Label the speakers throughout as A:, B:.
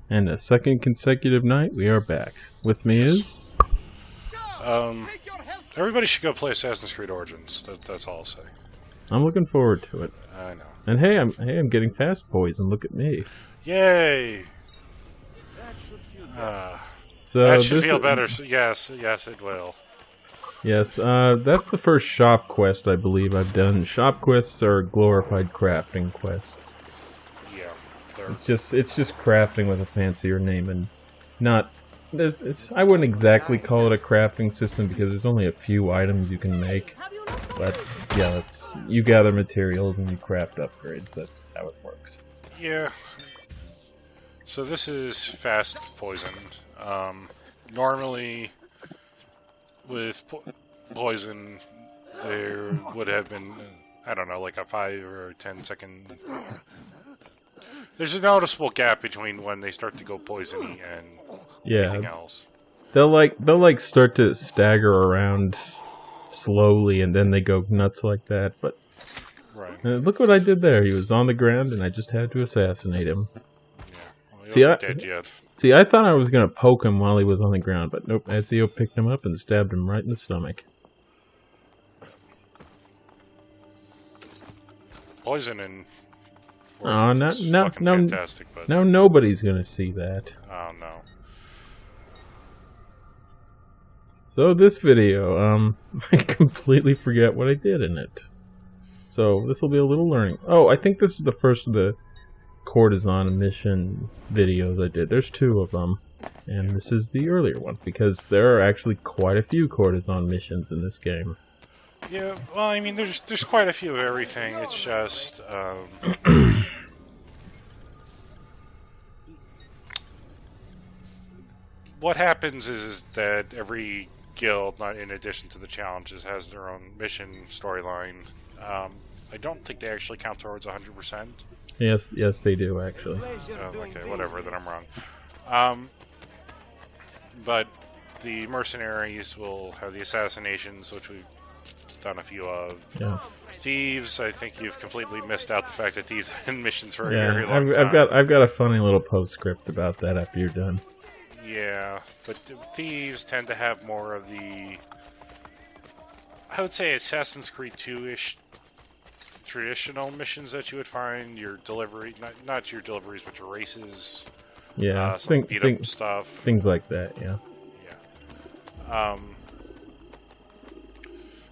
A: And a second consecutive night, we are back. With me is...
B: Everybody should go play Assassin's Creed Origins. That's all I'll say.
A: I'm looking forward to it.
B: I know.
A: And hey, I'm getting fast poison. Look at me.
B: Yay!
A: So
B: that should feel better. So yes, it will.
A: Yes, that's the first shop quest I believe I've done. Shop quests are glorified crafting quests.
B: Yeah,
A: it's just crafting with a fancier name, and not. I wouldn't exactly call it a crafting system because there's only a few items you can make. But yeah, you gather materials and you craft upgrades. That's how it works.
B: Yeah. So this is fast poison. Normally, with poison, there would have been, I don't know, like a 5 or 10 second. There's a noticeable gap between when they start to go poisony and anything else.
A: They'll start to stagger around slowly, and then they go nuts like that. But
B: right.
A: Look what I did there. He was on the ground, and I just had to assassinate him.
B: Yeah. Well, he wasn't dead yet.
A: See, I thought I was going to poke him while he was on the ground, but nope, Ezio picked him up and stabbed him right in the stomach.
B: Poison and...
A: Oh, no,
B: fantastic, but...
A: Now nobody's going to see that.
B: Oh, no.
A: So this video, I completely forget what I did in it. So this will be a little learning. Oh, I think this is the first of the courtesan mission videos I did. There's 2 of them, and this is the earlier one because there are actually quite a few courtesan missions in this game.
B: Yeah, well, I mean, there's quite a few of everything. It's just what happens is that every guild, not in addition to the challenges, has their own mission storyline. I don't think they actually count towards 100%.
A: Yes, they do actually.
B: Okay, whatever. Then I'm wrong. But the mercenaries will have the assassinations, which we've done a few of.
A: Yeah.
B: Thieves, I think you've completely missed out the fact that thieves are in missions for a very long time.
A: I've got a funny little postscript about that after you're done.
B: Yeah, but thieves tend to have more of the, I would say, Assassin's Creed 2-ish traditional missions that you would find. Your delivery, not your deliveries, but your races.
A: Yeah,
B: beat-up stuff.
A: Things like that, yeah.
B: Yeah.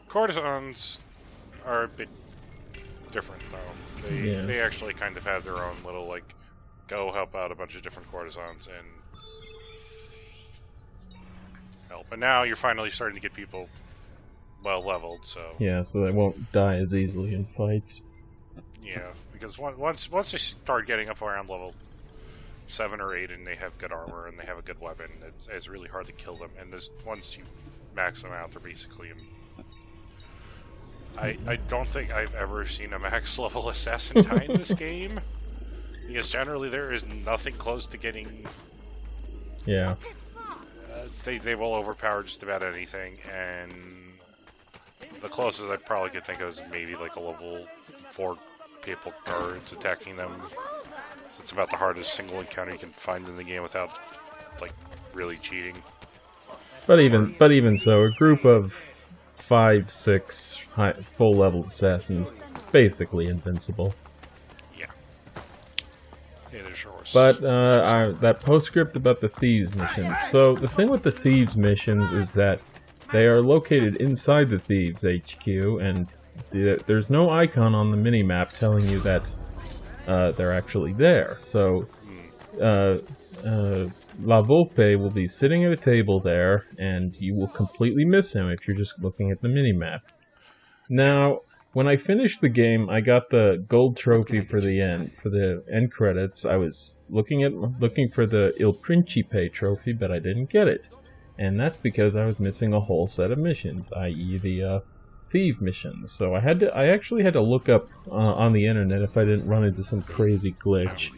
B: Courtesans are a bit different, though. They actually kind of have their own little, like, go help out a bunch of different courtesans and help. And now you're finally starting to get people well leveled, so...
A: Yeah, so they won't die as easily in fights.
B: Yeah, because once they start getting up around level 7 or 8 and they have good armor and they have a good weapon, it's really hard to kill them. And once you max them out, they're basically... I don't think I've ever seen a max level assassin die in this game, because generally there is nothing close to getting...
A: Yeah.
B: They will overpower just about anything, and the closest I probably could think of is maybe like a level 4 papal guards attacking them. So it's about the hardest single encounter you can find in the game without, like, really cheating.
A: But even so, a group of 5-6 full-level assassins, basically invincible.
B: Yeah. Yeah, there's yours.
A: But that postscript about the Thieves missions. So the thing with the Thieves missions is that they are located inside the Thieves HQ, and there's no icon on the minimap telling you that they're actually there. So La Volpe will be sitting at a table there, and you will completely miss him if you're just looking at the minimap. Now, when I finished the game, I got the gold trophy for the end credits. I was looking for the Il Principe trophy, but I didn't get it. And that's because I was missing a whole set of missions, i.e. the thief missions. So I actually had to look up on the internet if I didn't run into some crazy glitch.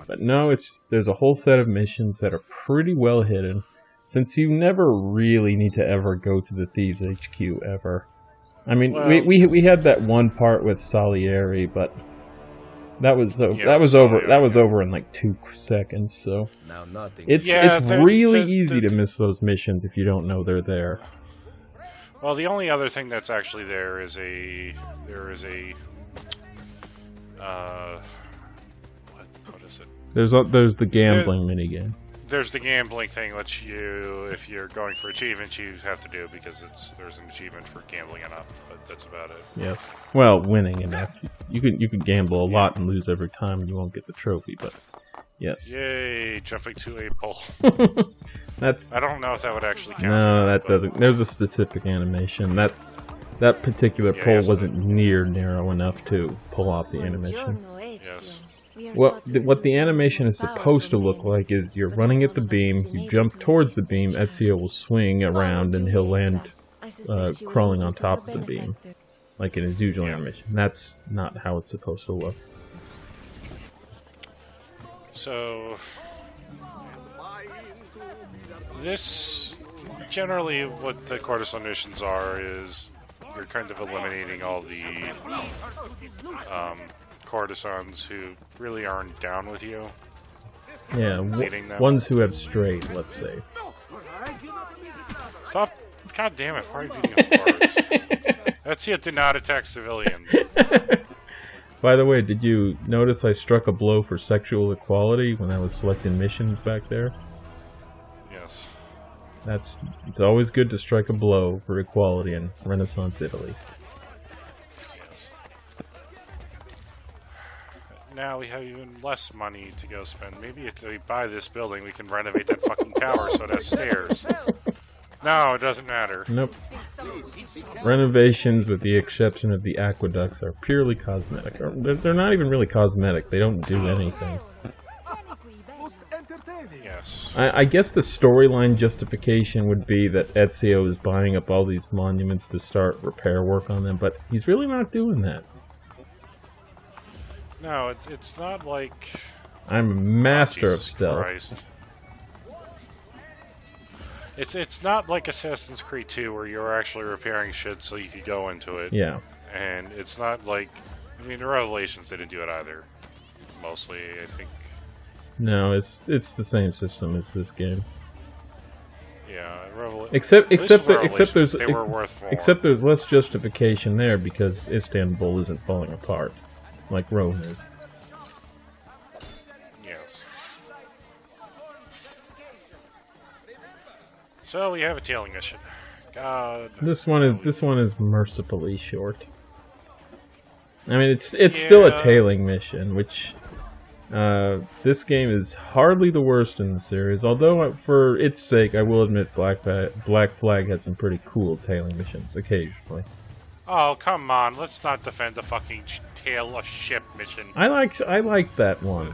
A: But no, there's a whole set of missions that are pretty well hidden, since you never really need to ever go to the Thieves HQ ever. I mean, well, we had that one part with Salieri, but That was
B: Yeah,
A: that was
B: so,
A: over.
B: yeah.
A: That was over in like 2 seconds. So
C: Now nothing.
A: it's
B: Yeah,
A: really easy to miss those missions if you don't know they're there.
B: Well, the only other thing that's actually there is what is it?
A: There's the gambling minigame.
B: There's the gambling thing, which if you're going for achievements, you have to do because there's an achievement for gambling enough, but that's about it.
A: Yes. Well, winning enough. You can gamble a lot and lose every time, and you won't get the trophy. But yes.
B: Yay! Jumping to a pole.
A: That's
B: I don't know if that would actually count.
A: no,
B: or
A: that
B: not, but-
A: doesn't. There's a specific animation that particular
B: Yeah,
A: pole
B: yes.
A: wasn't near narrow enough to pull off the animation.
B: Yes.
A: What the animation is supposed to look like is you're running at the beam, you jump towards the beam, Ezio will swing around and he'll land crawling on top of the beam, like in his usual
B: Yeah.
A: animation. That's not how it's supposed to look.
B: So this generally what the courtesan missions are is you're kind of eliminating all the courtesans who really aren't down with you.
A: Yeah,
B: Leading them.
A: ones who have strayed, let's say.
B: Stop! God damn it! Why are you beating up guards? Ezio did not attack civilians.
A: By the way, did you notice I struck a blow for sexual equality when I was selecting missions back there?
B: Yes.
A: It's always good to strike a blow for equality in Renaissance Italy.
B: Yes. Now we have even less money to go spend. Maybe if we buy this building, we can renovate that fucking tower so it has stairs. No, it doesn't matter.
A: Nope. Renovations, with the exception of the aqueducts, are purely cosmetic. Or they're not even really cosmetic. They don't do anything.
B: Yes.
A: I guess the storyline justification would be that Ezio is buying up all these monuments to start repair work on them, but he's really not doing that.
B: No, it's not like...
A: I'm a master of
B: Jesus
A: stealth.
B: Christ. It's not like Assassin's Creed 2 where you're actually repairing shit so you could go into it.
A: Yeah.
B: And it's not like... I mean, the Revelations didn't do it either. Mostly, I think...
A: No, it's the same system as this game.
B: Yeah,
A: Except
B: there's
A: there's
B: they were worth more.
A: except there's less justification there because Istanbul isn't falling apart like Rome is.
B: Yes. So we have a tailing mission. God.
A: This one is mercifully short. I mean, it's still a
B: Yeah.
A: tailing mission, which this game is hardly the worst in the series. Although, for its sake, I will admit Black Flag had some pretty cool tailing missions occasionally.
B: Oh, come on. Let's not defend the fucking tail a ship mission.
A: I liked that one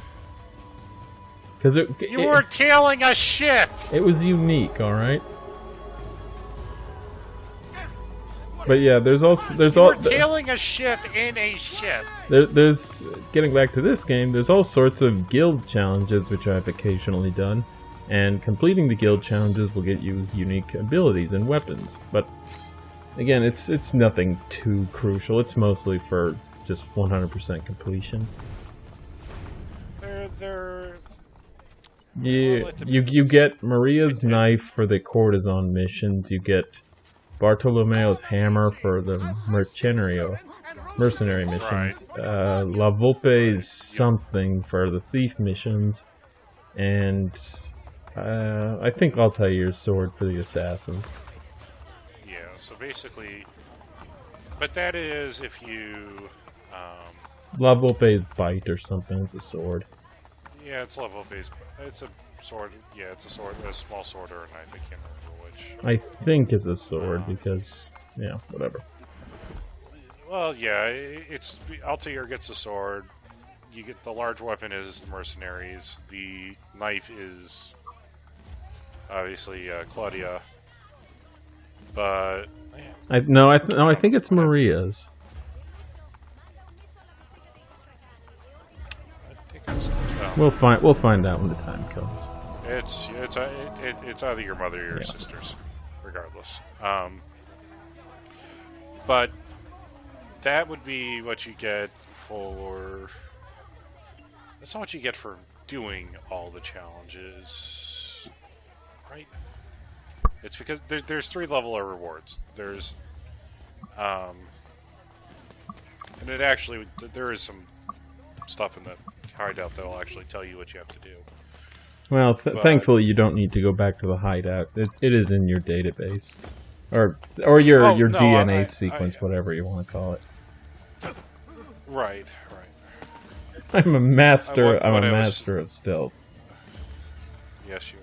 A: because
B: You were tailing a ship!
A: it was unique. All right. But yeah, there's
B: Tailing a ship in a ship.
A: there's getting back to this game. There's all sorts of guild challenges which I've occasionally done, and completing the guild challenges will get you unique abilities and weapons. But again, it's nothing too crucial. It's mostly for just 100% completion.
B: They're
A: You get Maria's knife for the courtesan missions. You get Bartolomeo's hammer for the mercenary missions. La Volpe's something for the thief missions, and I think Altair's sword for the assassins.
B: Yeah, so basically... But that is if you...
A: La Volpe's bite or something. It's a sword.
B: Yeah, it's level based. It's a sword. Yeah, it's a sword. A small sword or a knife. I can't remember which.
A: I think it's a sword because, yeah, whatever.
B: Well, yeah, it's Altair gets a sword. You get the large weapon is the mercenaries. The knife is obviously Claudia. But
A: I think it's Maria's.
B: I think it's,
A: We'll find out when the time comes.
B: It's either your mother or your
A: Yes.
B: sisters, regardless. But that would be what you get for That's not what you get for doing all the challenges, right? It's because there's 3 level of rewards. There's, and it actually, there is some stuff in the hideout that will actually tell you what you have to do.
A: Well, thankfully you don't need to go back to the hideout. It is in your database. Or your
B: no,
A: DNA sequence, whatever you want to call it.
B: Right.
A: I'm a master of stealth.
B: Yes, you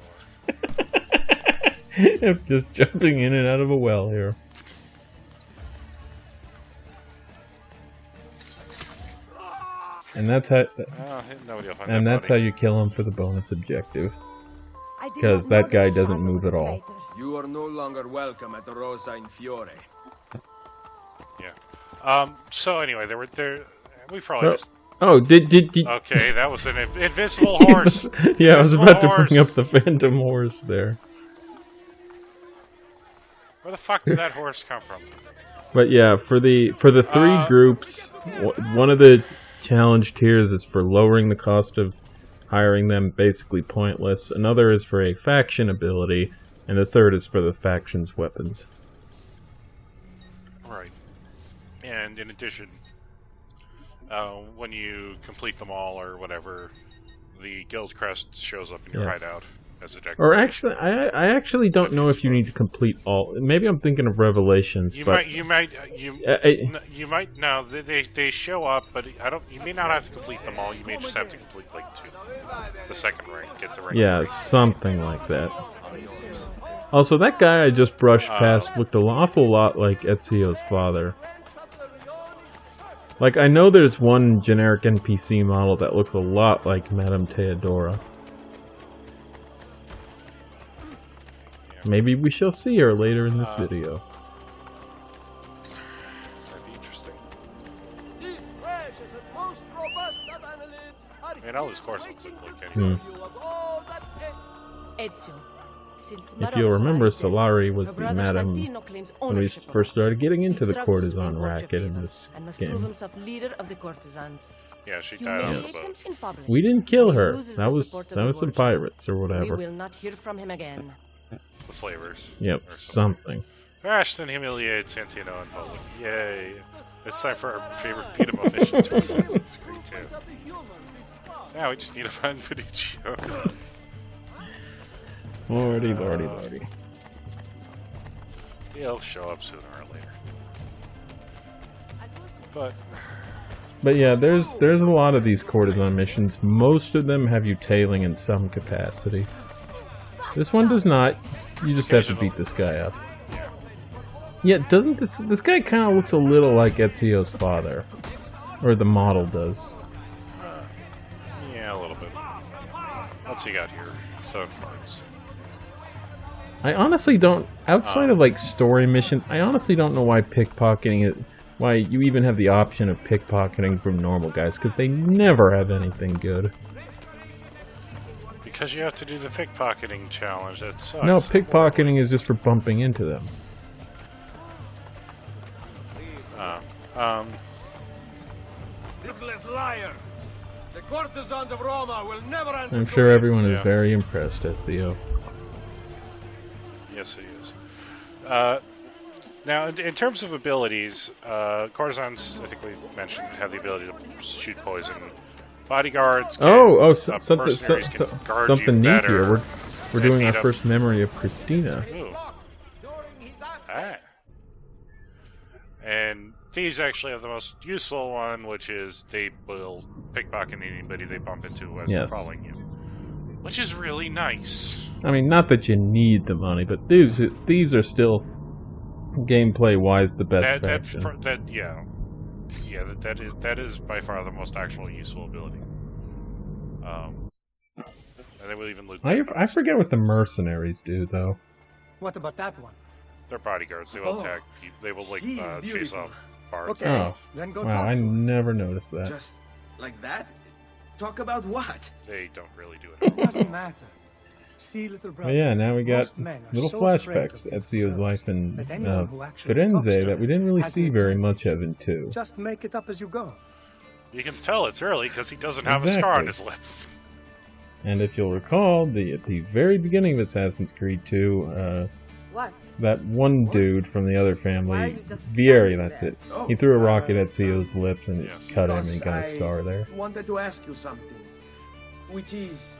B: are.
A: I'm just jumping in and out of a well here. And that's how. And that's how you kill him for the bonus objective. Because that guy doesn't move at all.
C: You are no longer welcome at the Rosa in Fiore.
B: Yeah. So anyway, we probably just.
A: Oh, did
B: Okay, that was an invincible horse.
A: Yeah, I was about to bring up the Phantom Horse there.
B: Where the fuck did that horse come from?
A: But yeah, for the 3 groups, one of the challenge tiers is for lowering the cost of hiring them, basically pointless. Another is for a faction ability, and the third is for the faction's weapons.
B: Right. And in addition, when you complete them all or whatever, the guild crest shows up in your hideout as a decoration.
A: Or actually, I actually don't know if you need to complete all. Maybe I'm thinking of Revelations.
B: You
A: but
B: might. No, they show up, but you may not have to complete them all. You may just have to complete like 2. The second ring, get the ring.
A: Yeah, something like that. Also, that guy I just brushed past looked an awful lot like Ezio's father. Like, I know there's one generic NPC model that looks a lot like Madame Theodora. Maybe we shall see her later in this video.
B: That'd be interesting. Man, all these courses look like anyway.
A: If you'll remember, Solari was the madam when we first started getting into the courtesan racket in this game.
B: Yeah, she died on the boat.
A: We didn't kill her. That was the pirates or whatever.
D: We will not hear from him again.
B: The slavers.
A: Yep, something.
B: Ashton humiliates Santino and Poland. Yay. It's time for our favorite beat 'em up missions for Assassin's Creed 2. Now we just need to find Fiduccio.
A: Lordy.
B: He'll show up sooner or later.
A: But yeah, there's a lot of these courtesan missions. Most of them have you tailing in some capacity. This one does not. You just have to beat this guy up. Yeah, doesn't this guy kind of looks a little like Ezio's father, or the model does?
B: Yeah, a little bit. What's he got here? 7 cards.
A: I honestly don't. Outside of like story missions, I honestly don't know why pickpocketing it. Why you even have the option of pickpocketing from normal guys, because they never have anything good.
B: Because you have to do the pickpocketing challenge. That sucks.
A: No, pickpocketing is just for bumping into them.
C: Ruthless liar! The courtesans of Roma will never answer.
A: I'm sure everyone is very impressed, Ezio.
B: Yes, he is. Now, in terms of abilities, courtesans, I think we mentioned, have the ability to shoot poison. Bodyguards can,
A: something neat here. We're doing our first memory of Christina.
B: Ooh. Ah. And thieves actually have the most useful one, which is they will pickpocket anybody they bump into as they're following you. Which is really nice.
A: I mean, not that you need the money, but thieves are still, gameplay-wise, the best faction.
B: That is by far the most actual useful ability. And they will even loot.
A: I forget what the mercenaries do, though.
E: What about that one?
B: They're bodyguards. They will attack. They will chase off bars.
C: Okay.
A: Oh,
E: Then go
A: wow! I never noticed that.
C: Just like that? Talk about what?
B: They don't really do it.
E: Doesn't matter. See, little brother.
A: But yeah, now we got
E: Most men are
A: little
E: so
A: flashbacks
E: afraid
A: of
E: of
A: Ezio's
E: girls
A: life in
E: that anyone who actually
A: Firenze
E: talks to
A: that we didn't really
E: has
A: see
E: an
A: very
E: advantage.
A: much of in 2.
E: Just make it up as you go.
B: You can tell it's early because he doesn't have a scar on his lip.
A: And if you'll recall, at the very beginning of Assassin's Creed 2,
D: What?
A: that one dude from the other
D: Why are
A: family,
D: you just
A: Vieri,
D: standing
A: that's
D: there?
A: it. He threw a rocket at Zio's lips and it
B: Yes.
A: cut him and he got a scar there.
C: I wanted to ask you something, which is,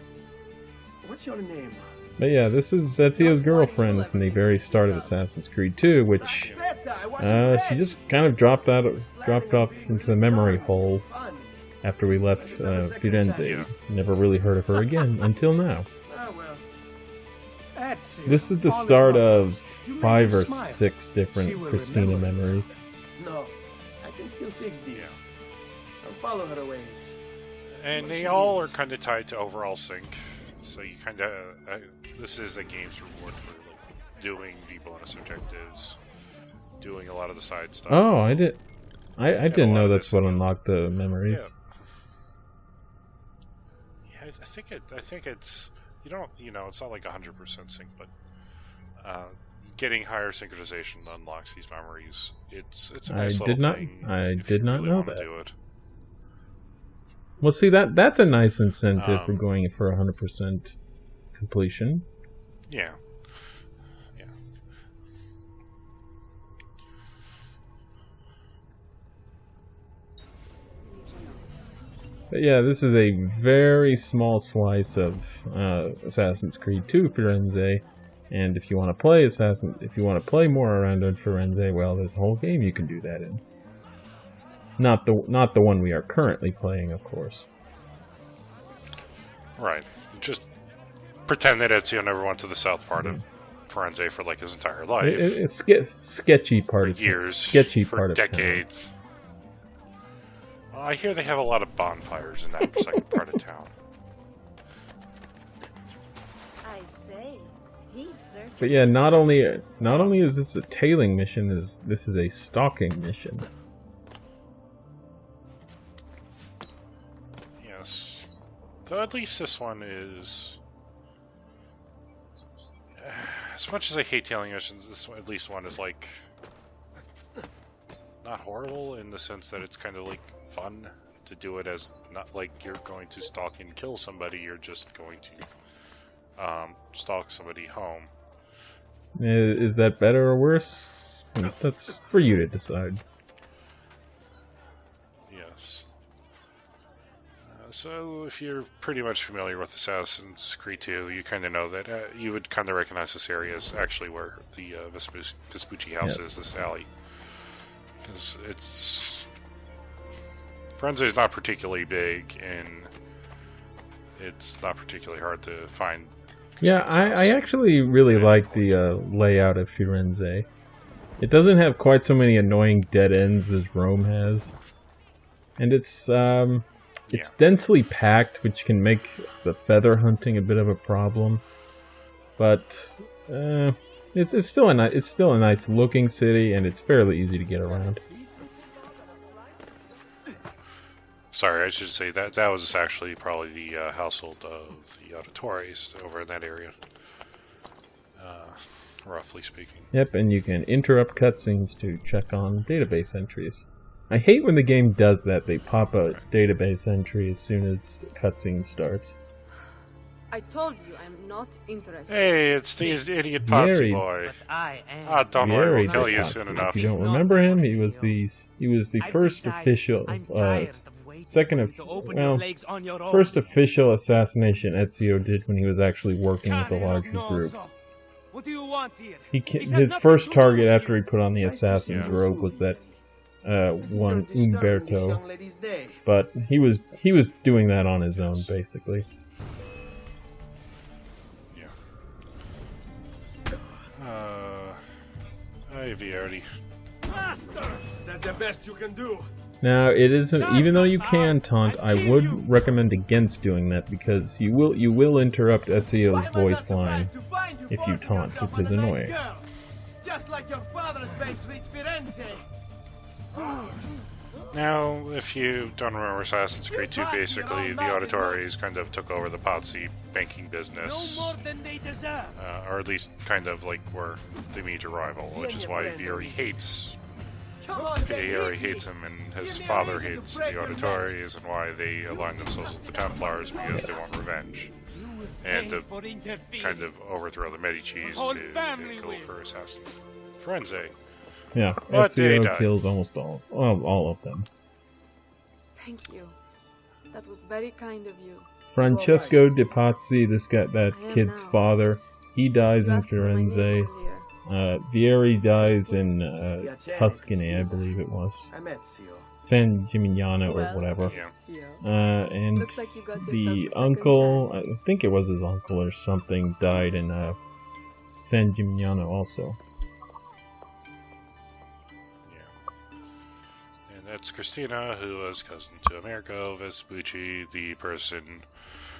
C: what's your name?
A: But yeah, that's Ezio's girlfriend from the very start of Assassin's Creed 2, which she just kind of dropped off into the memory hole after we left Firenze.
B: Yeah.
A: Never really heard of her again until now.
C: Well,
E: Ezio,
A: This is the
E: all
A: start
E: well.
A: of
E: You made
A: 5
E: her
A: or
E: smile.
A: 6
E: She
A: different
E: will
A: Christina
E: remember.
A: memories.
C: no, I can still fix this.
B: Yeah.
C: I'll follow her ways.
B: And they all are kind of tied to overall sync. So you kind of... this is a game's reward for like, doing the bonus objectives, doing a lot of the side stuff.
A: Oh, I didn't
B: a lot
A: know
B: of
A: that's
B: this-
A: what unlocked the memories.
B: Yeah. Yeah, I think it's it's not like 100% sync, but getting higher synchronization unlocks these memories. It's a nice
A: I
B: little
A: did not-
B: thing.
A: I
B: if
A: did
B: you
A: not
B: really
A: know
B: wanna
A: that.
B: Do it.
A: Well, see, that's a nice incentive for
B: Um,
A: going for 100% completion.
B: Yeah. Yeah.
A: But yeah, this is a very small slice of Assassin's Creed 2 Firenze, and if you want to play more around on Firenze, well, there's a whole game you can do that in. Not the one we are currently playing, of course.
B: Right. Just pretend that Ezio never went to the south part of Firenze for like his entire life.
A: It's sketchy part of
B: years,
A: sketchy
B: for
A: part of town.
B: decades. Well, I hear they have a lot of bonfires in that second part of town.
D: I say, he's certainly...
A: But yeah, not only is this a tailing mission, this is a stalking mission.
B: Yes. Though at least this one is... As much as I hate tailing missions, this one, at least one is like... not horrible in the sense that it's kind of like fun to do it, as not like you're going to stalk and kill somebody, you're just going to stalk somebody home.
A: Is that better or worse? That's for you to decide.
B: Yes. So if you're pretty much familiar with Assassin's Creed 2, you kind of know that you would kind of recognize this area as actually where the Vespucci house
A: Yes.
B: is, this alley. Because it's... Firenze is not particularly big, and it's not particularly hard to find.
A: Yeah,
B: Christine's house.
A: I actually really like the layout of Firenze. It doesn't have quite so many annoying dead ends as Rome has, and it's densely packed, which can make the feather hunting a bit of a problem. But it's still a nice looking city, and it's fairly easy to get around.
B: Sorry, I should say that was actually probably the household of the Auditores over in that area, roughly speaking.
A: Yep, and you can interrupt cutscenes to check on database entries. I hate when the game does that. They pop a database entry as soon as cutscene starts.
D: I told you I'm not interested.
B: Hey, it's the idiot Potsy
A: Very-
B: boy.
E: But I am.
B: Ah, don't worry,
A: Very
B: we'll tell you
A: Depopsy.
B: soon enough.
A: If you don't remember him, he was the first
E: I've
A: official,
E: decided I'm tired of waiting
A: second
E: for
A: of
E: you to open
A: well,
E: your legs on your own.
A: first official assassination Ezio did when he was actually working with a larger group.
E: What do you want here?
A: His first target after he put on the
C: Nice to
A: assassin's
C: see you.
A: robe was that one
C: You're disturbing this
A: Umberto,
C: young lady's day.
A: but he was doing that on his own basically.
B: Yeah. Hey, Vieri.
C: Is that the best you can do?
A: Now, it isn't. Even though you can taunt, I would recommend against doing that because you will interrupt Ezio's voice line if you taunt, which is annoying.
C: Just like your father's bank treats Firenze.
B: Now, if you don't remember Assassin's Creed 2, basically, the Auditores kind of took over the Potsy banking
E: No
B: business.
E: more than they deserve.
B: Or at least kind of like were the major rival, which is why Vieri hates Pieri hates him and his father hates the Auditories, and why they align themselves with the Templars because they want revenge. And to kind of overthrow the Medicis to go for assassin. Firenze.
A: Yeah,
B: But they
A: Ezio
B: died.
A: kills almost all of them.
D: Thank you. That was very kind of you.
A: Francesco de Pazzi, that
D: I am
A: kid's
D: now.
A: father, he dies
D: You
A: in
D: asked for my name
A: Firenze.
D: earlier.
A: Vieri dies in Tuscany, I believe it was.
C: I'm Ezio.
A: San Gimignano or
D: Well,
A: whatever.
B: Yeah.
D: Ezio.
A: And
D: Looks like you got yourself
A: the
D: a second
A: uncle,
D: chance.
A: I think it was his uncle or something, died in San Gimignano also.
B: Yeah. And that's Christina, who was cousin to Americo Vespucci, the person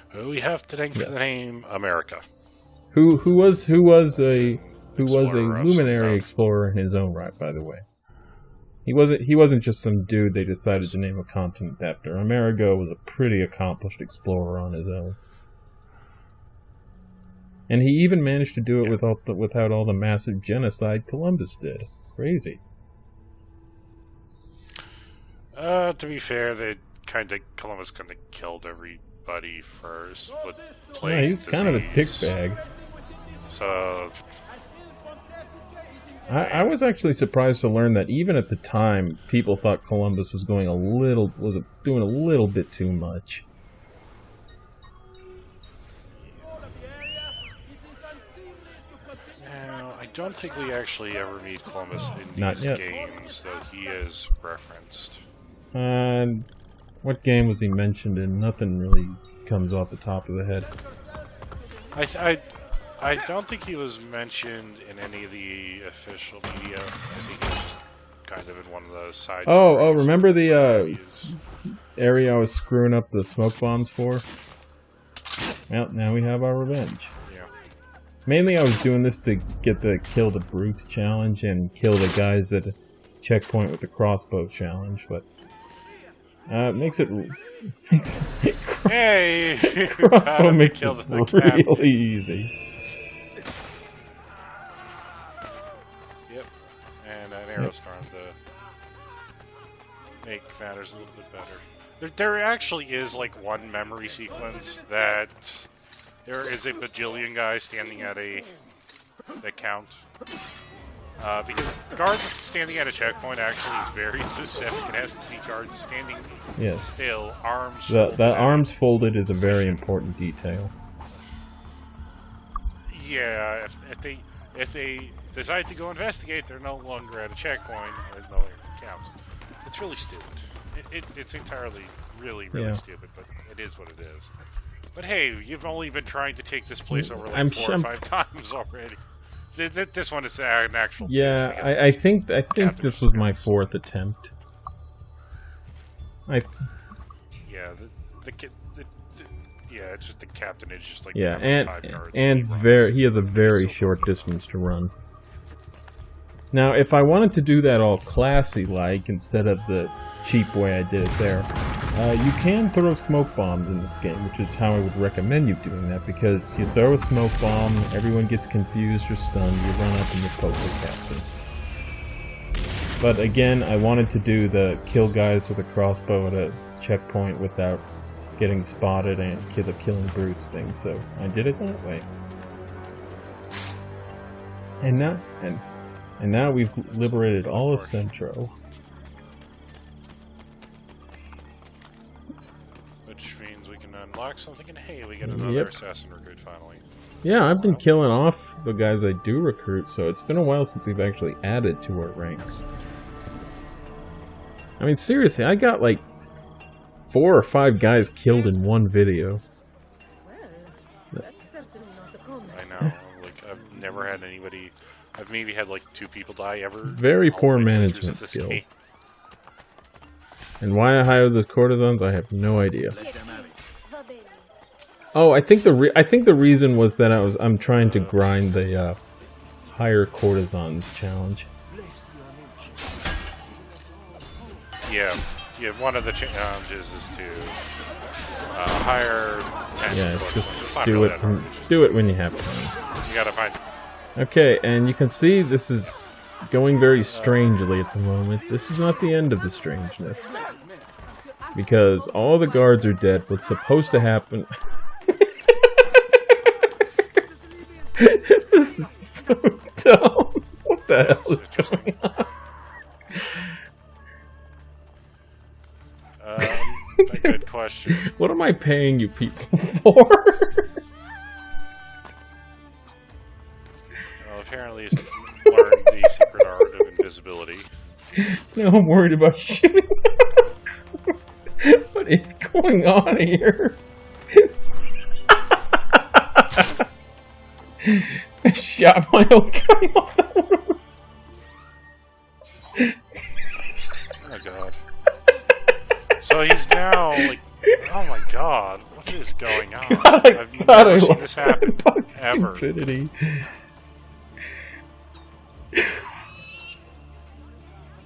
B: who we have to thank for the name America.
A: Who was a
B: Explorer of
A: luminary
B: some
A: explorer in his own right, by the way. He wasn't just some dude they decided to name a continent after. Amerigo was a pretty accomplished explorer on his own. And he even managed to do it without all the massive genocide Columbus did. Crazy.
B: To be fair, Columbus kind of killed everybody first with plague
A: Yeah, he was kind of a
B: disease.
A: dickbag.
B: So
A: I was actually surprised to learn that even at the time, people thought Columbus was doing a little bit too much.
B: now, I don't think we actually ever meet Columbus in
A: Not
B: these
A: yet.
B: games, though he is referenced.
A: And what game was he mentioned in? Nothing really comes off the top of the head.
B: I don't think he was mentioned in any of the official media. I think he was just kind of in one of those side
A: Oh,
B: stories.
A: remember the
B: He's-
A: area I was screwing up the smoke bombs for? Well, now we have our revenge.
B: yeah.
A: Mainly I was doing this to get the kill the brutes challenge and kill the guys at a checkpoint with the crossbow challenge, but it makes it
B: Hey!
A: crossbow
B: How to
A: makes
B: kill
A: it
B: the captain.
A: really easy.
B: Yep. And an arrow storm to make matters a little bit better. There actually is like one memory sequence that there is a bajillion guys standing at that count. Because guards standing at a checkpoint actually is very specific. It has to be guards standing
A: Yes.
B: still, arms.
A: The
B: folded.
A: arms folded is a very important detail.
B: Yeah, if they decide to go investigate, they're no longer at a checkpoint. There's no longer counts. It's really stupid. It's entirely really
A: Yeah.
B: stupid, but it is what it is. But hey, you've only been trying to take this place over like
A: I'm
B: 4
A: sure-
B: or 5 times already. This one is an actual.
A: Yeah,
B: because
A: I think
B: Captain
A: this was my
B: America's-
A: 4th attempt.
B: Yeah, yeah, it's just the captain is just like
A: Yeah,
B: number 5 guards
A: and
B: he runs.
A: he has a very
B: So
A: short distance to run. Now, if I wanted to do that all classy-like instead of the cheap way I did it there, you can throw smoke bombs in this game, which is how I would recommend you doing that, because you throw a smoke bomb, everyone gets confused or stunned, you run up and you poke the captain. But again, I wanted to do the kill guys with a crossbow at a checkpoint without getting spotted and kill the killing brutes thing, so I did it that way. And now we've liberated all of Centro.
B: Which means we can unlock something, and hey, we get another
A: Yep.
B: assassin recruit finally.
A: Yeah, I've been killing off the guys I do recruit, so it's been a while since we've actually added to our ranks. I mean, seriously, I got like 4 or 5 guys killed in one video.
D: That's certainly not a comment.
B: I know, like I've never had anybody. I've maybe had like 2 people die ever.
A: Very
B: all
A: poor
B: the way through
A: management
B: this
A: skills.
B: game.
A: And why I hired the courtesans, I have no idea. Oh, I think the reason was that I'm trying to grind the higher courtesans challenge.
B: Yeah, one of the challenges is to hire 10
A: Yeah, it's
B: courtesans. It's
A: just
B: not
A: do
B: really
A: it.
B: that hard, it's just-
A: Do it when you have time.
B: You gotta find.
A: Okay, and you can see this is going very strangely at the moment. This is not the end of the strangeness. Because all the guards are dead. What's supposed to happen... This is so dumb. What the hell is going on?
B: A good question.
A: What am I paying you people for?
B: Well, apparently he's learned the secret art of invisibility.
A: No, I'm worried about shooting. What is going on here? I shot my own gun off the roof.
B: Oh god. So he's now like, oh my god, what is going on? I've never seen this happen ever.
A: Stupidity.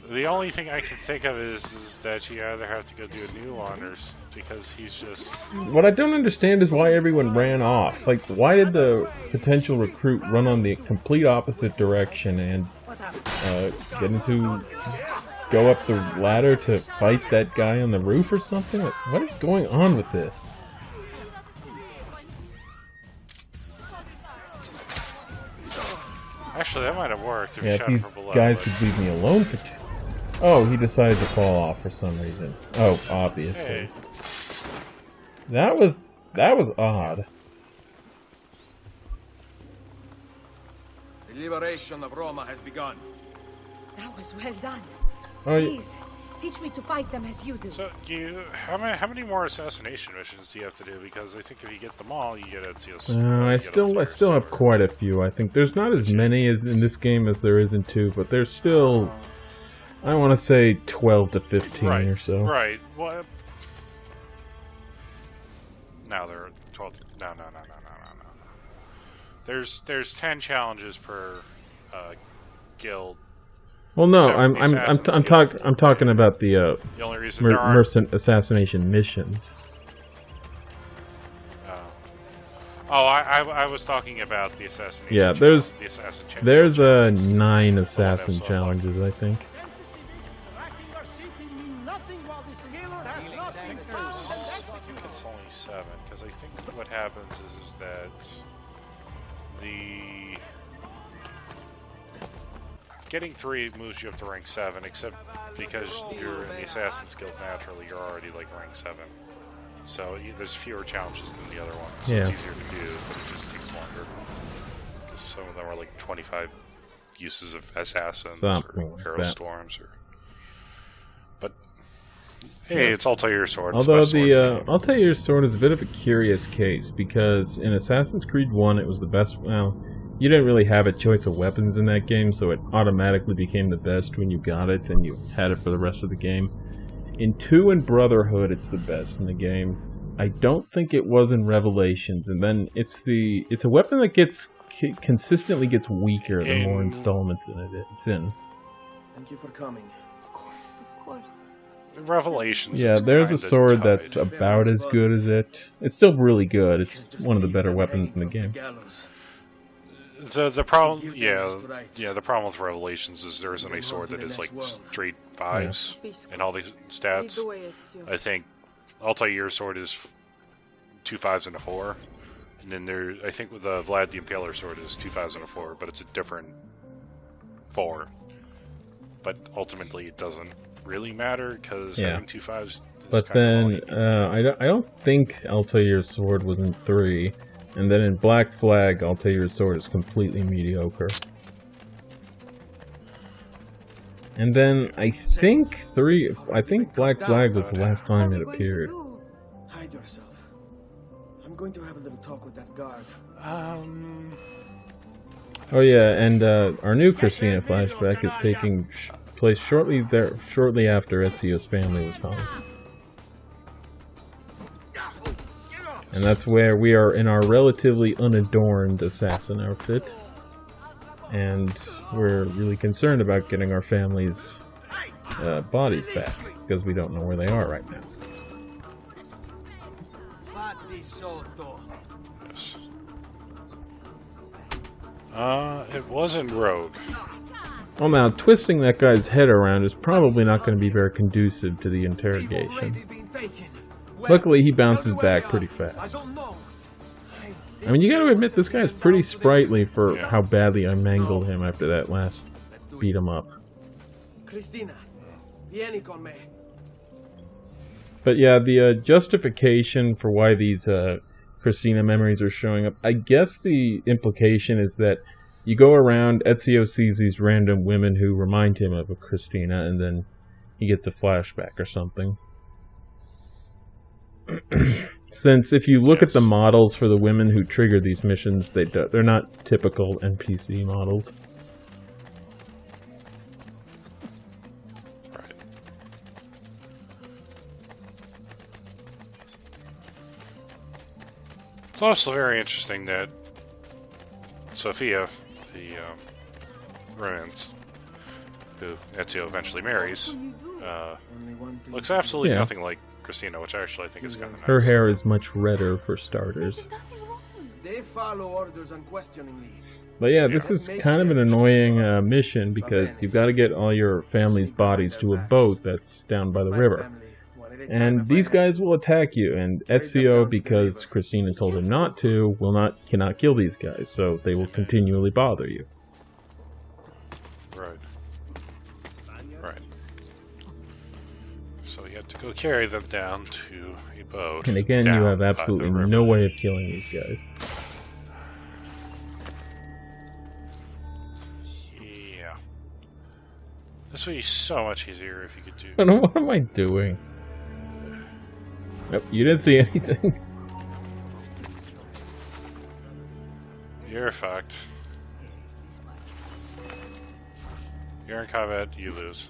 B: The only thing I can think of is that you either have to go do a new one or because he's just...
A: What I don't understand is why everyone ran off. Like, why did the potential recruit run on the complete opposite direction and go up the ladder to fight that guy on the roof or something? Like, what is going on with this?
B: Actually, that might have worked if
A: Yeah,
B: you
A: if
B: shot
A: these
B: from below.
A: guys
B: but-
A: could leave me alone for two. Oh, he decided to fall off for some reason. Oh, obviously.
B: Hey,
A: That was odd.
C: The liberation of Roma has begun.
F: That was well done.
A: Oh,
F: Please, teach me to fight them as you do.
B: so how many more assassination missions do you have to do? Because I think if you get them all, you get Ezio's.
A: I still have quite a few. I think there's not as many as in this game as there is in 2, but there's still, I want to say 12 to 15
B: right,
A: or so.
B: Right. Well, no, there are 12. No. There's 10 challenges per guild.
A: Well, no,
B: So,
A: I'm talking about the
B: The only reason there aren't.
A: merchant assassination missions.
B: I was talking about the assassination.
A: Yeah,
B: challenge, the assassin challenge.
A: There's 9 assassin challenges, I think.
B: I think it's only 7 because I think what happens is that the getting 3 moves you up to rank 7, except because you're in the Assassin's Guild naturally, you're already like rank 7. So there's fewer challenges than the other ones. So
A: Yeah.
B: it's easier to do, but it just takes longer. Because some of them are like 25 uses of assassins
A: Something
B: or
A: like
B: arrow
A: that.
B: storms or. But hey, it's Altair's sword. It's
A: Although
B: best sword.
A: Altair's sword is a bit of a curious case because in Assassin's Creed 1 it was the best. Well, you didn't really have a choice of weapons in that game, so it automatically became the best when you got it, and you had it for the rest of the game. In 2 and Brotherhood, it's the best in the game. I don't think it was in Revelations, and then it's a weapon that consistently gets weaker the more installments it's in.
C: Thank you for coming.
D: Of course.
B: Revelations.
A: Yeah,
B: it's
A: there's a
B: kinda
A: sword
B: tied.
A: that's about as good as it. It's still really good. It's one of the better weapons in the game.
B: The problem, the problem with Revelations is there isn't a sword that is like straight 5s and all these stats.
D: Lead the way, Ezio.
B: I think Altair's sword is 2 5s and a 4, and then I think with the Vlad the Impaler sword is 2 5s and a 4, but it's a different 4. But ultimately, it doesn't really matter because having 2 5s. Is
A: But
B: kind
A: then
B: of
A: I don't think Altair's sword was in 3. And then in Black Flag, Altair's sword is completely mediocre. And then I think Black Flag was the last time it appeared.
C: Hide yourself. I'm going to have a little talk with that guard.
A: Oh yeah, and our new Christina flashback is taking place shortly after Ezio's family was home. And that's where we are in our relatively unadorned assassin outfit. And we're really concerned about getting our family's bodies back, because we don't know where they are right now.
B: Yes. It was in Rogue.
A: Well, now, twisting that guy's head around is probably not going to be very conducive to the interrogation. Luckily, he bounces back pretty fast. I mean, you gotta admit, this guy's pretty sprightly for how badly I mangled him after that last beat him up.
C: Cristina, vieni con me.
A: But yeah, the justification for why these Christina memories are showing up, I guess the implication is that you go around, Ezio sees these random women who remind him of a Christina, and then he gets a flashback or something. Since if you look at the models for the women who trigger these missions, they're not typical NPC models.
B: Right. It's also very interesting that Sophia, the romance, who Ezio eventually marries, looks absolutely nothing like Christina, which I actually think is kind of nice.
A: Her hair is much redder, for starters.
C: They follow orders unquestioningly.
A: But yeah, this is kind of an annoying mission because you've got to get all your family's bodies to a boat that's down by the river. And these guys will attack you, and Ezio, because Christina told him not to, cannot kill these guys, so they will continually bother you.
B: Right. Right. So you have to go carry them down to a boat.
A: And again, you have absolutely no way of killing these guys.
B: Yeah. This would be so much easier if you could do...
A: I don't know, what am I doing? Nope, you didn't see anything.
B: You're fucked. You're in combat, you lose.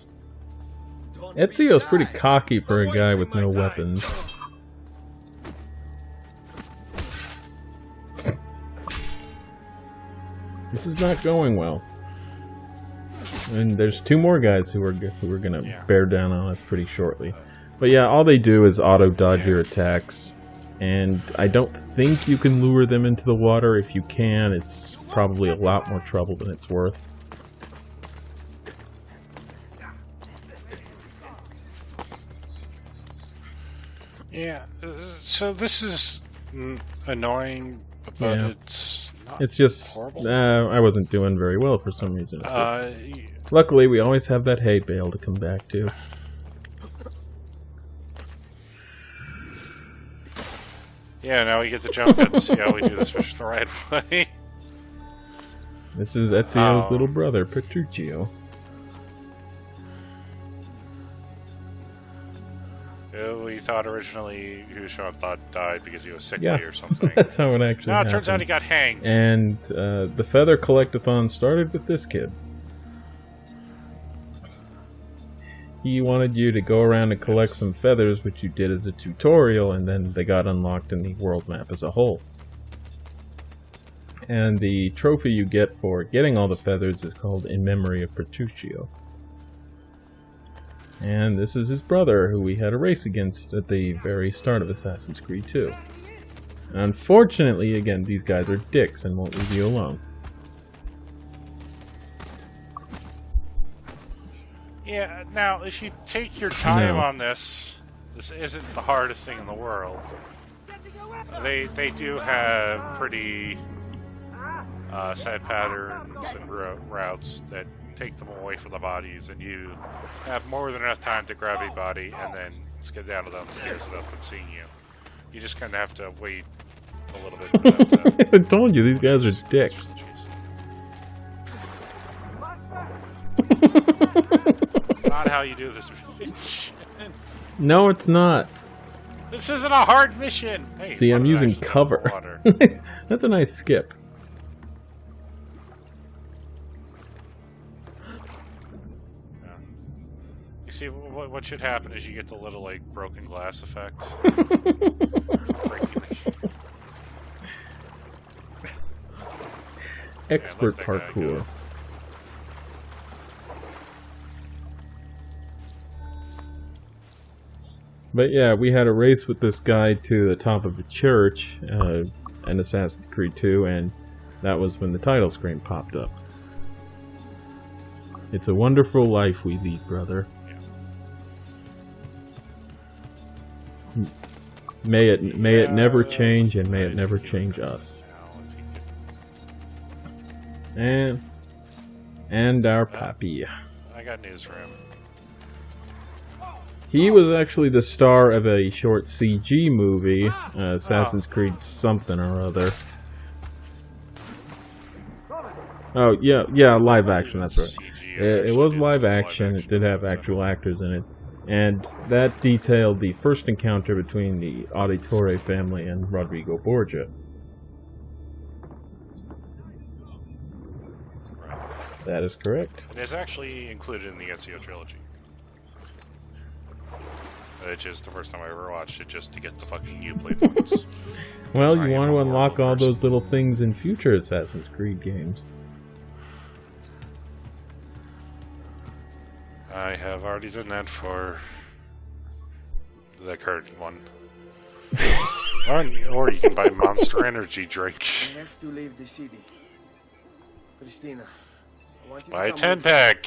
A: Ezio's pretty cocky for a guy with no weapons. This is not going well. And there's two more guys who are gonna bear down on us pretty shortly. But yeah, all they do is auto-dodge your attacks. And I don't think you can lure them into the water. If you can, it's probably a lot more trouble than it's worth.
B: Yeah, so this is annoying, but it's not horrible.
A: I wasn't doing very well for some reason. Luckily, we always have that hay bale to come back to.
B: Yeah, now we get to jump in to see how we do this mission the right way.
A: This is Ezio's little brother, Petruchio.
B: We thought originally Hushon died because he was sickly or something.
A: That's how it actually happened.
B: It turns out he got hanged.
A: And the Feather Collectathon started with this kid. He wanted you to go around and collect some feathers, which you did as a tutorial, and then they got unlocked in the world map as a whole. And the trophy you get for getting all the feathers is called In Memory of Petruchio. And this is his brother, who we had a race against at the very start of Assassin's Creed 2. Unfortunately, again, these guys are dicks and won't leave you alone.
B: Yeah, now, if you take your time on this isn't the hardest thing in the world. They do have pretty set patterns and routes that take them away from the bodies, and you have more than enough time to grab a body and then get down to them stairs without them seeing you. You just kind of have to wait a little bit for them to...
A: I told you, these guys are dicks.
B: It's not how you do this mission.
A: No, it's not.
B: This isn't a hard mission! Hey,
A: see, I'm using cover. That's a nice skip.
B: You see, what should happen is you get the little, like, broken glass effect.
A: Expert parkour. But yeah, we had a race with this guy to the top of a church in Assassin's Creed 2, and that was when the title screen popped up. It's a wonderful life we lead, brother. May it never change, and may it never change us. And our pappy.
B: I got news for him.
A: He was actually the star of a short CG movie, Assassin's Creed something or other. Oh, yeah, live action, that's right. It was live action, it did have actual actors in it. And that detailed the first encounter between the Auditore family and Rodrigo Borgia. That is correct.
B: It is actually included in the Ezio trilogy. Which is the first time I ever watched it, just to get the fucking Uplay points.
A: Well,
B: Sorry,
A: you want
B: I'm
A: to
B: a
A: unlock
B: horrible
A: all
B: person.
A: those little things in future Assassin's Creed games.
B: I have already done that for the current one. Or you can buy Monster Energy drink.
C: I have to leave the city. Christina, I want you to
B: Buy a
C: come
B: 10
C: with
B: pack.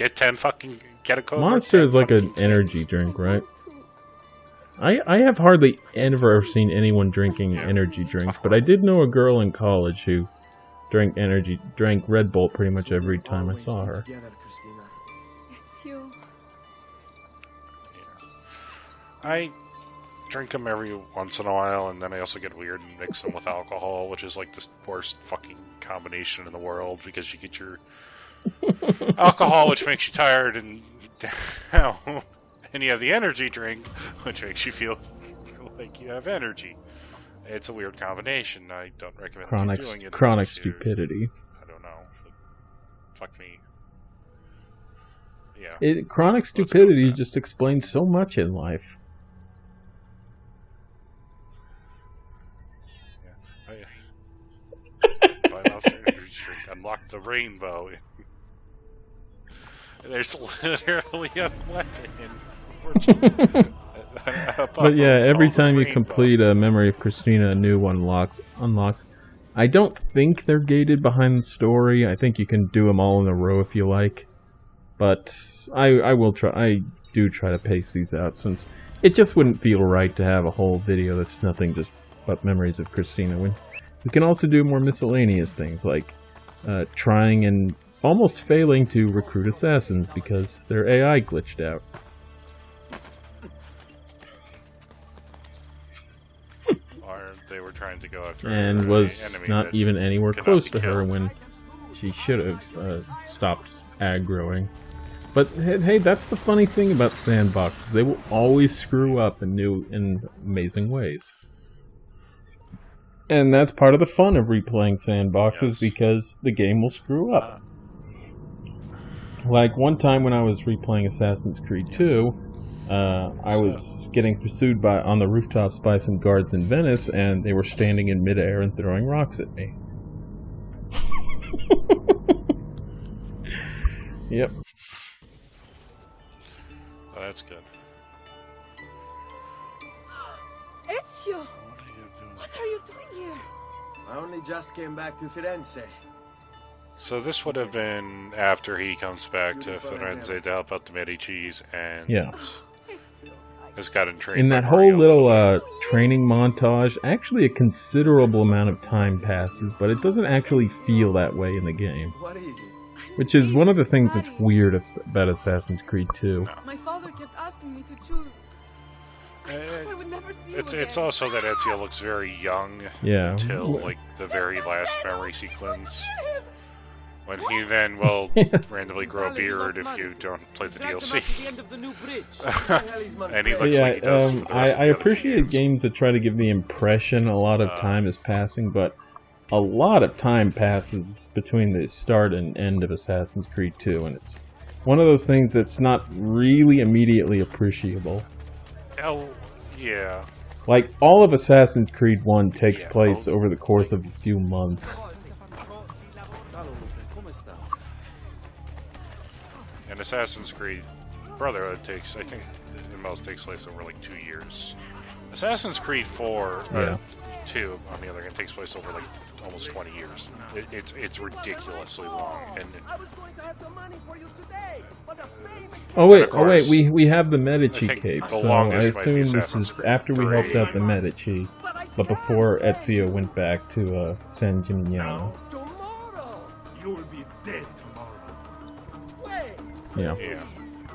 B: Get a code.
A: Monster is like an energy drink, right? I have hardly ever seen anyone drinking energy drinks, but I did know a girl in college who drank Red Bull pretty much every
C: me.
A: time I
C: Always
A: saw
C: be
A: her.
C: together, Christina.
D: It's you.
B: I drink them every once in a while, and then I also get weird and mix them with alcohol, which is like the worst fucking combination in the world, because you get your alcohol, which makes you tired and down, and you have the energy drink, which makes you feel like you have energy. It's a weird combination. I don't recommend doing it.
A: Chronic
B: unless you-
A: stupidity.
B: I don't know. Fuck me. Yeah.
A: Chronic
B: Let's go with
A: stupidity
B: that.
A: just explains so much in life.
B: Buy Monster Energy drink. Unlock the rainbow. There's literally a weapon.
A: But yeah, every time you complete a Memory of Christina, a new one unlocks. I don't think they're gated behind the story. I think you can do them all in a row if you like. But I will try. I do try to pace these out, since it just wouldn't feel right to have a whole video that's nothing just but Memories of Christina. When we can also do more miscellaneous things, like trying and almost failing to recruit assassins because their AI glitched out.
B: Or they were trying to go after
A: And
B: an
A: was
B: enemy
A: not
B: that
A: even anywhere
B: cannot
A: close
B: be
A: to her
B: killed.
A: when she should have stopped aggroing. But hey, that's the funny thing about sandboxes. They will always screw up in new and amazing ways. And that's part of the fun of replaying sandboxes,
B: Yes.
A: because the game will screw up. Like one time when I was replaying Assassin's Creed 2, I was getting pursued on the rooftops by some guards in Venice, and they were standing in midair and throwing rocks at me. Yep.
B: Oh, that's good.
F: Ezio!
B: What are you doing?
F: What are you doing here?
C: I only just came back to Firenze.
B: So this would have been after he comes back to Firenze to help out the Medicis, and
A: Yeah.
D: Ezio.
B: has gotten trained
A: In
B: by
A: that whole
B: Mario.
A: little training montage, actually a considerable amount of time passes, but it doesn't actually feel that way in the game.
C: What is it?
A: Which is one of the things that's weird about Assassin's Creed 2.
D: My father kept asking me to choose. I thought I would never see you
B: It's
D: again.
B: also that Ezio looks very young
A: Yeah.
B: until like the very last memory sequence, when he then will
A: Yes.
B: randomly grow a beard if you don't play the
E: Drag them
B: DLC.
E: out to the end of the new bridge.
C: What the hell is
B: And he
C: Manfred?
B: looks like he does for the rest
A: I
B: of the other
A: appreciate games that try to give the impression a lot of time is passing, but a lot of time passes between the start and end of Assassin's Creed 2, and it's one of those things that's not really immediately appreciable.
B: Oh, yeah.
A: Like, all of Assassin's Creed 1 takes
B: Yeah,
A: place
B: well,
A: over the course of a few months.
B: And Assassin's Creed Brotherhood takes, I think, it most takes place over like 2 years. Assassin's Creed 4,
A: Yeah.
B: 2, on the other hand, takes place over like almost 20 years. It's ridiculously long, and
A: Oh wait,
B: of course,
A: we have the
B: I
A: Medici
B: think
A: cape,
B: the
A: so
B: longest
A: I
B: might be
A: assume this
B: Assassin's
A: is
B: Creed
A: after we
B: 3.
A: helped out the Medici, but before Ezio went back to San Gimignano.
E: Tomorrow! You will be dead tomorrow.
C: Wait,
A: Yeah.
B: Yeah.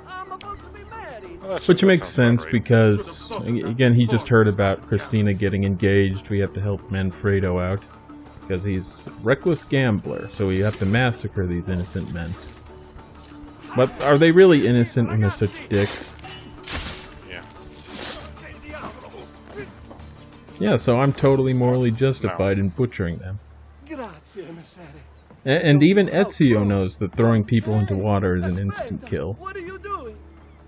C: I'm about to be married.
B: Well, that's-
A: Which
B: that
A: makes
B: sounds about
A: sense
B: right.
A: because, again, he just heard about Christina getting engaged. We have to help Manfredo out because he's a reckless gambler, so we have to massacre these innocent men. But are they really innocent when they're such dicks?
B: Yeah.
A: Yeah, so I'm totally morally justified in butchering them.
C: Grazie, emissary.
A: And even Ezio knows that throwing people into water is an instant kill.
C: What are you doing?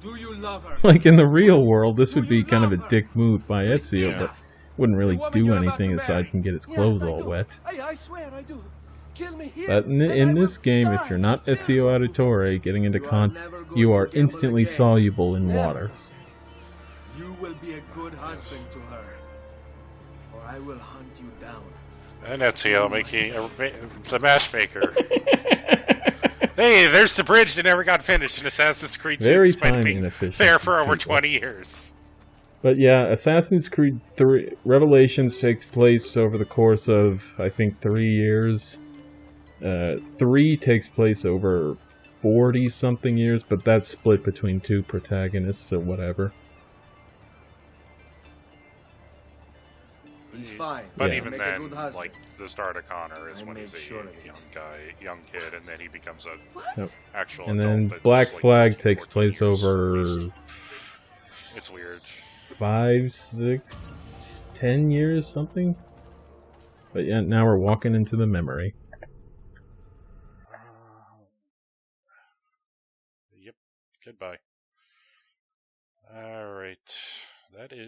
E: Do you love her?
A: Like in the real world, this would be kind of a dick move by Ezio,
B: Yeah.
A: but wouldn't really
E: The woman
A: do
E: you're about
A: anything
E: to
A: aside
E: marry.
A: from get his clothes
C: Yes, I
A: all
C: do.
A: wet.
C: I swear I do. Kill me here.
A: But
C: and I
A: in
C: will
A: this game, if
C: die
A: you're not
C: still.
A: Ezio Auditore getting into
C: You are
A: con,
C: never going
A: you
C: to
A: are
C: gamble
A: instantly
C: again.
A: soluble in
C: Never,
A: water.
C: emissary. You will be a good husband to her, or I will hunt you down.
B: And Ezio making the matchmaker. Hey, there's the bridge that never got finished in Assassin's Creed 2.
A: Very
B: despite
A: time
B: being
A: inefficient.
B: there for over
A: people.
B: 20 years.
A: But yeah, Assassin's Creed 3 Revelations takes place over the course of, I think, 3 years. 3 takes place over 40-something years, but that's split between 2 protagonists or whatever.
C: He's fine.
B: But
A: Yeah.
B: even
C: Make a
B: then,
C: good husband.
B: like, the start of Connor is
C: I
B: when
C: made
B: he's a
C: sure of it.
B: young kid, and then he becomes a
A: Yep.
B: actual
A: And
B: adult.
A: then
B: that's
A: Black
B: like
A: Flag
B: 13,
A: takes
B: 14
A: place
B: years at
A: over
B: least. It's weird.
A: 5, 6, 10 years, something. But yeah, now we're walking into the memory.
B: Yep. Goodbye. Alright. That is